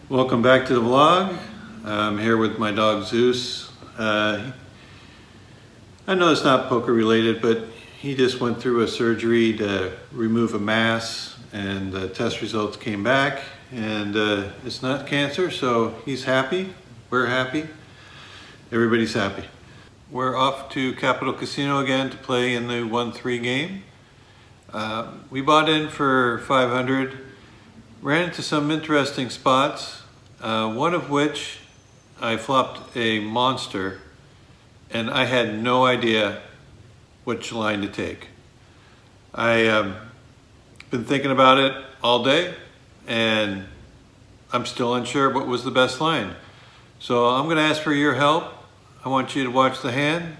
Welcome back to the vlog. I'm here with my dog Zeus. I know it's not poker related, but he just went through a surgery to remove a mass and the test results came back and it's not cancer, so he's happy. We're happy. Everybody's happy. We're off to Capital Casino again to play in the 1-3 game. We bought in for 500. Ran into some interesting spots, one of which I flopped a monster and I had no idea which line to take. I been thinking about it all day and I'm still unsure what was the best line. So I'm going to ask for your help. I want you to watch the hand.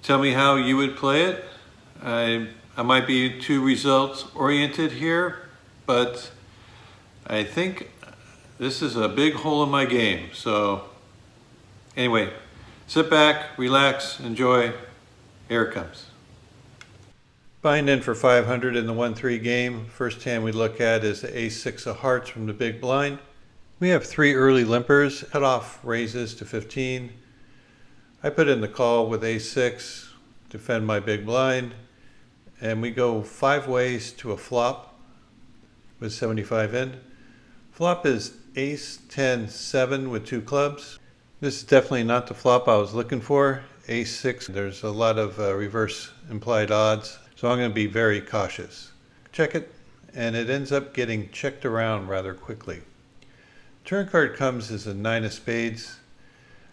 Tell me how you would play it. I might be too results oriented here, but I think this is a big hole in my game. So anyway, sit back, relax, enjoy. Here it comes. Buying in for 500 in the 1-3 game. First hand we look at is the ace-6 of hearts from the big blind. We have 3 early limpers. Cutoff raises to 15. I put in the call with ace-6, defend my big blind, and we go 5 ways to a flop with 75 in. Flop is ace-10-7 with 2 clubs. This is definitely not the flop I was looking for. Ace-6, there's a lot of reverse implied odds, so I'm going to be very cautious. Check it, and it ends up getting checked around rather quickly. Turn card comes as a 9 of spades.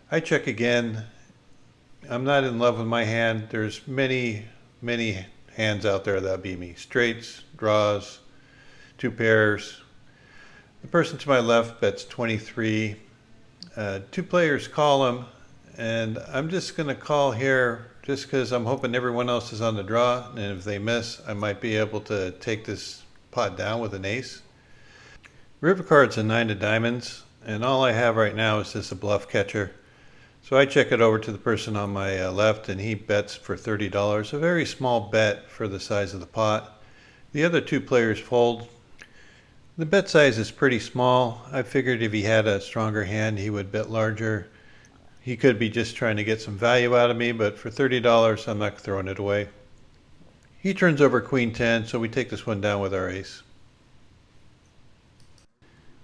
I check again. I'm not in love with my hand. There's many hands out there that beat me. Straights, draws, 2 pairs. The person to my left bets 23. 2 players call him, and I'm just going to call here just because I'm hoping everyone else is on the draw, and if they miss, I might be able to take this pot down with an ace. River card's a 9 of diamonds, and all I have right now is just a bluff catcher. So I check it over to the person on my left, and he bets for $30, a very small bet for the size of the pot. The other 2 players fold. The bet size is pretty small. I figured if he had a stronger hand, he would bet larger. He could be just trying to get some value out of me, but for $30, I'm not throwing it away. He turns over queen 10, so we take this one down with our ace.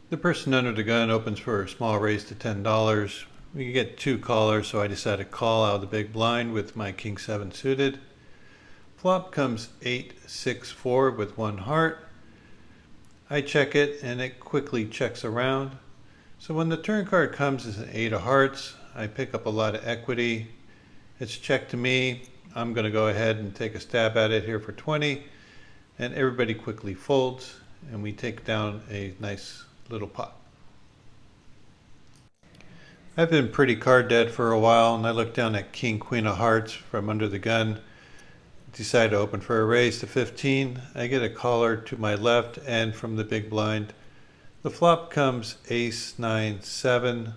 The person under the gun opens for a small raise to $10. We get 2 callers, so I decided to call out of the big blind with my king 7 suited. Flop comes 8-6-4 with 1 heart. I check it and it quickly checks around. So when the turn card comes as an 8 of hearts, I pick up a lot of equity. It's checked to me. I'm going to go ahead and take a stab at it here for 20, and everybody quickly folds and we take down a nice little pot. I've been pretty card dead for a while, and I look down at king queen of hearts from under the gun. Decide to open for a raise to 15. I get a caller to my left and from the big blind. The flop comes ace-9-7,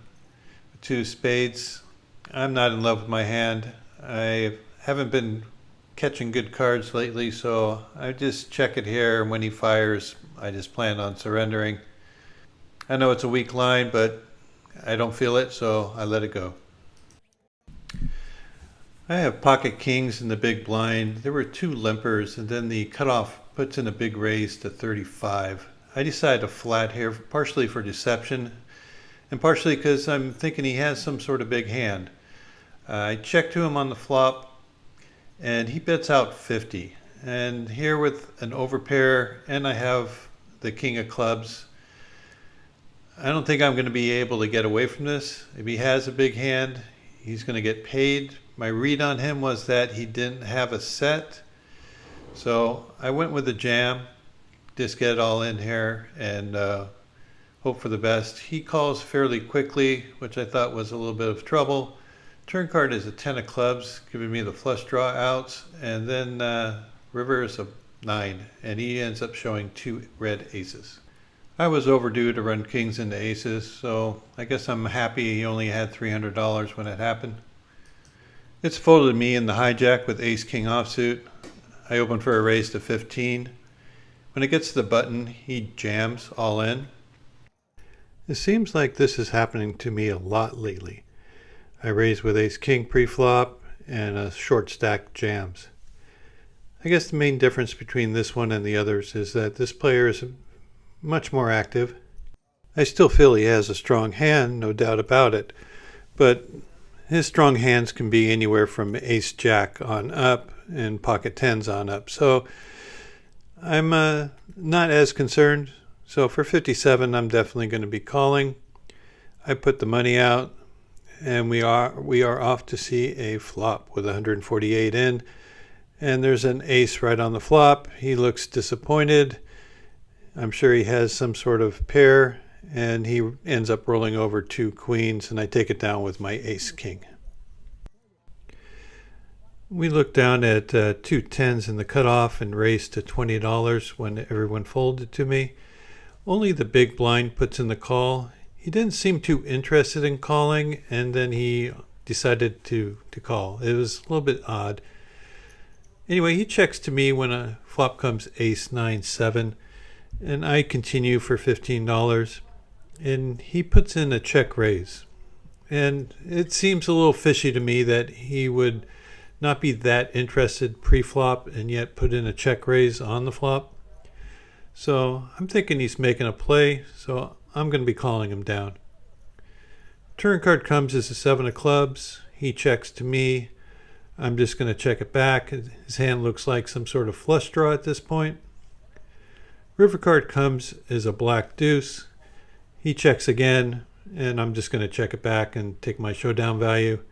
2 spades. I'm not in love with my hand. I haven't been catching good cards lately, so I just check it here, and when he fires, I just plan on surrendering. I know it's a weak line, but I don't feel it, so I let it go. I have pocket kings in the big blind. There were 2 limpers, and then the cutoff puts in a big raise to 35. I decided to flat here, partially for deception, and partially because I'm thinking he has some sort of big hand. I check to him on the flop, and he bets out 50. And here with an overpair, and I have the king of clubs, I don't think I'm going to be able to get away from this. If he has a big hand, he's going to get paid. My read on him was that he didn't have a set. So I went with the jam, just get it all in here and hope for the best. He calls fairly quickly, which I thought was a little bit of trouble. Turn card is a 10 of clubs, giving me the flush draw outs. And then river is a 9, and he ends up showing 2 red aces. I was overdue to run kings into aces, so I guess I'm happy he only had $300 when it happened. It's folded me in the hijack with ace-king offsuit. I open for a raise to 15. When it gets to the button, he jams all in. It seems like this is happening to me a lot lately. I raise with ace-king pre-flop and a short stack jams. I guess the main difference between this one and the others is that this player is much more active. I still feel he has a strong hand, no doubt about it, but his strong hands can be anywhere from ace-jack on up and pocket tens on up. So I'm not as concerned. So for 57, I'm definitely going to be calling. I put the money out, and we are off to see a flop with 148 in. And there's an ace right on the flop. He looks disappointed. I'm sure he has some sort of pair, and he ends up rolling over 2 queens, and I take it down with my ace-king. We looked down at 2 tens in the cutoff and raised to $20 when everyone folded to me. Only the big blind puts in the call. He didn't seem too interested in calling, and then he decided to call. It was a little bit odd. Anyway, he checks to me when a flop comes ace 9-7, and I continue for $15, and he puts in a check raise. And it seems a little fishy to me that he would not be that interested pre-flop and yet put in a check raise on the flop. So I'm thinking he's making a play, so I'm going to be calling him down. Turn card comes as a 7 of clubs. He checks to me. I'm just going to check it back. His hand looks like some sort of flush draw at this point. River card comes as a black deuce. He checks again, and I'm just going to check it back and take my showdown value.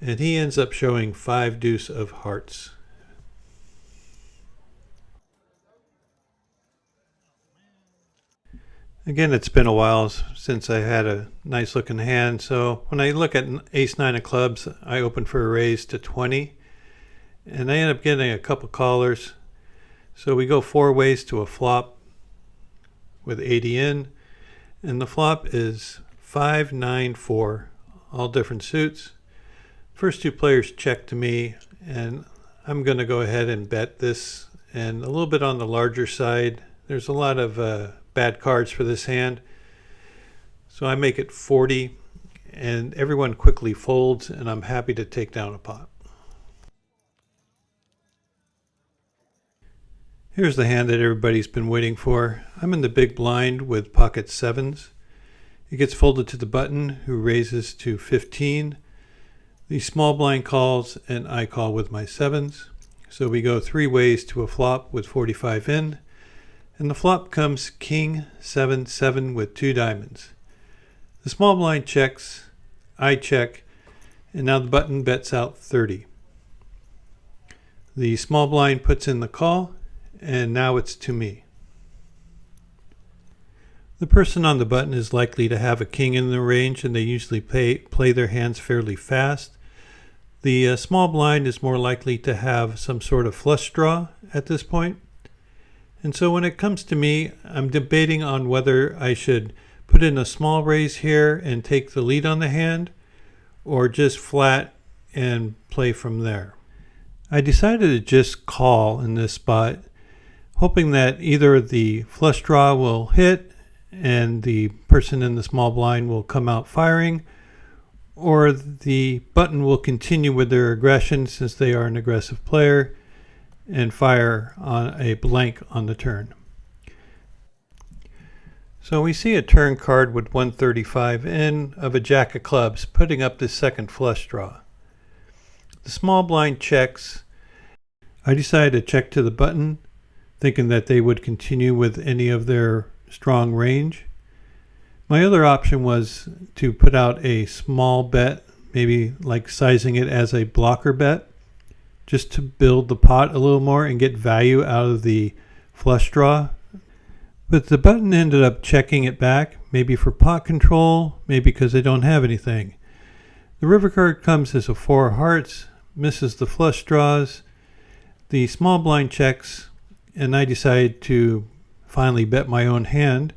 And he ends up showing 5 deuce of hearts. Again, it's been a while since I had a nice looking hand, so when I look at ace 9 of clubs, I open for a raise to 20, and I end up getting a couple callers. So we go 4 ways to a flop with 80 in, and the flop is 5-9-4, all different suits. First 2 players check to me, and I'm going to go ahead and bet this, and a little bit on the larger side. There's a lot of bad cards for this hand. So I make it 40, and everyone quickly folds, and I'm happy to take down a pot. Here's the hand that everybody's been waiting for. I'm in the big blind with pocket 7s. It gets folded to the button, who raises to 15. The small blind calls, and I call with my 7s. So we go 3 ways to a flop with 45 in. And the flop comes king 7-7 with 2 diamonds. The small blind checks, I check, and now the button bets out 30. The small blind puts in the call, and now it's to me. The person on the button is likely to have a king in the range, and they usually play their hands fairly fast. The small blind is more likely to have some sort of flush draw at this point. And so when it comes to me, I'm debating on whether I should put in a small raise here and take the lead on the hand, or just flat and play from there. I decided to just call in this spot, hoping that either the flush draw will hit and the person in the small blind will come out firing, or the button will continue with their aggression since they are an aggressive player and fire on a blank on the turn. So we see a turn card with 135 in of a jack of clubs, putting up the second flush draw. The small blind checks. I decided to check to the button, thinking that they would continue with any of their strong range. My other option was to put out a small bet, maybe like sizing it as a blocker bet, just to build the pot a little more and get value out of the flush draw. But the button ended up checking it back, maybe for pot control, maybe because they don't have anything. The river card comes as a 4 of hearts, misses the flush draws. The small blind checks, and I decide to finally bet my own hand.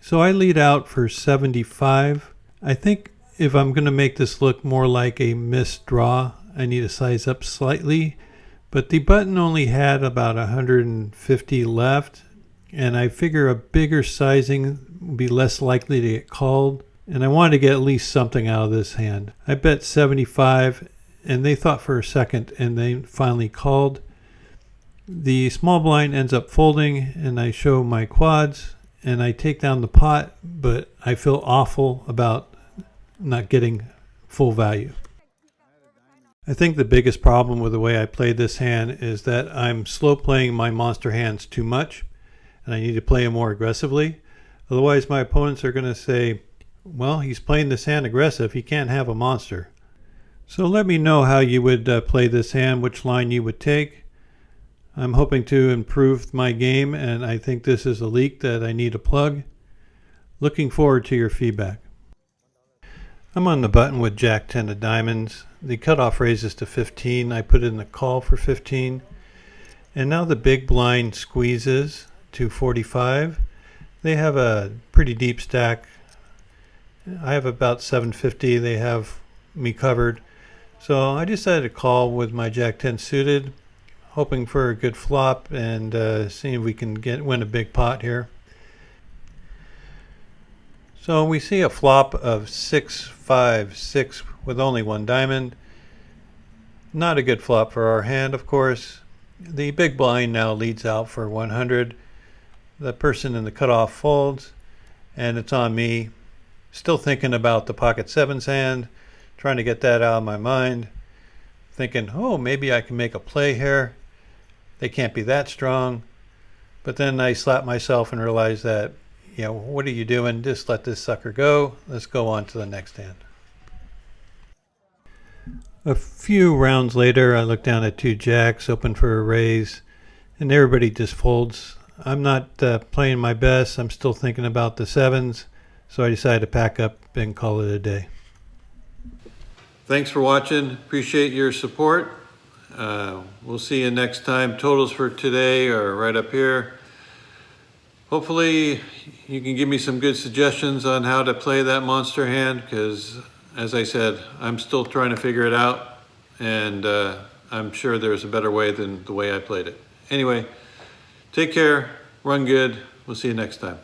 So I lead out for 75. I think if I'm going to make this look more like a missed draw, I need to size up slightly, but the button only had about 150 left, and I figure a bigger sizing be less likely to get called, and I wanted to get at least something out of this hand. I bet 75, and they thought for a second, and they finally called. The small blind ends up folding, and I show my quads, and I take down the pot, but I feel awful about not getting full value. I think the biggest problem with the way I played this hand is that I'm slow playing my monster hands too much, and I need to play them more aggressively. Otherwise, my opponents are going to say, well, he's playing this hand aggressive, he can't have a monster. So let me know how you would play this hand, which line you would take. I'm hoping to improve my game, and I think this is a leak that I need to plug. Looking forward to your feedback. I'm on the button with Jack 10 of diamonds. The cutoff raises to 15. I put in the call for 15. And now the big blind squeezes to 45. They have a pretty deep stack. I have about 750. They have me covered. So I decided to call with my Jack 10 suited, hoping for a good flop and seeing if we can win a big pot here. So we see a flop of 6, 5, 6 with only one diamond. Not a good flop for our hand, of course. The big blind now leads out for 100. The person in the cutoff folds, and it's on me. Still thinking about the pocket sevens hand, trying to get that out of my mind. Thinking, oh, maybe I can make a play here. They can't be that strong. But then I slap myself and realize that, what are you doing? Just let this sucker go. Let's go on to the next hand. A few rounds later, I look down at two jacks, open for a raise, and everybody just folds. I'm not playing my best. I'm still thinking about the sevens, so I decided to pack up and call it a day. Thanks for watching. Appreciate your support. We'll see you next time. Totals for today are right up here. Hopefully you can give me some good suggestions on how to play that monster hand, because as I said, I'm still trying to figure it out, and I'm sure there's a better way than the way I played it. Anyway, take care, run good. We'll see you next time.